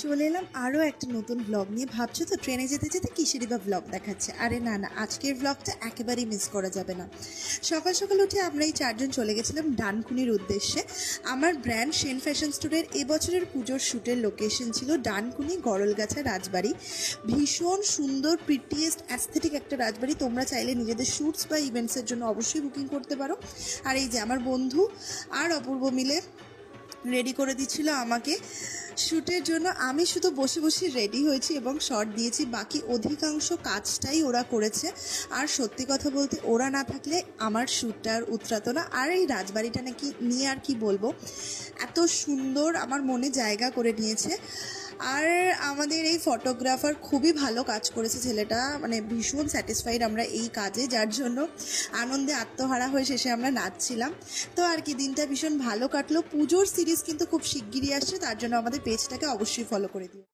চলে এলাম আরও একটা নতুন ব্লগ নিয়ে। ভাবছো তো ট্রেনে যেতে যেতে কিসেরই বা ব্লগ দেখাচ্ছে? আরে না না, আজকের ব্লগটা একেবারেই মিস করা যাবে না। সকাল সকাল উঠে আমরা এই চারজন চলে গেছিলাম ডানকুনির উদ্দেশ্যে। আমার ব্র্যান্ড সেন ফ্যাশন স্টোরের এবছরের পুজোর শ্যুটের লোকেশন ছিল ডানকুনি গড়লগাছা রাজবাড়ি। ভীষণ সুন্দর, প্রিটিয়েস্ট, অ্যাস্থেটিক একটা রাজবাড়ি। তোমরা চাইলে নিজেদের শ্যুটস বা ইভেন্টসের জন্য অবশ্যই বুকিং করতে পারো। আর এই যে আমার বন্ধু আর অপূর্ব মিলে রেডি করে দিচ্ছিল আমাকে শ্যুটের জন্য। আমি শুধু বসে বসে রেডি হয়েছি এবং শর্ট দিয়েছি, বাকি অধিকাংশ কাজটাই ওরা করেছে। আর সত্যি কথা বলতে, ওরা না থাকলে আমার শ্যুটটা আর উতরাতো না। আর এই রাজবাড়িটা নাকি নিয়ে আর কি বলবো, এত সুন্দর আমার মনে জায়গা করে নিয়েছে। আর আমাদের এই ফটোগ্রাফার খুবই ভালো কাজ করেছে ছেলেটা, মানে ভীষণ স্যাটিসফাইড আমরা এই কাজে, যার জন্য আনন্দে আত্মহারা হয়ে শেষে আমরা নাচছিলাম। তো আর কি, দিনটা ভীষণ ভালো কাটলো। পুজোর সিরিজ কিন্তু খুব শিগগিরই আসছে, তার জন্য আমাদের পেজটাকে অবশ্যই ফলো করে দিও।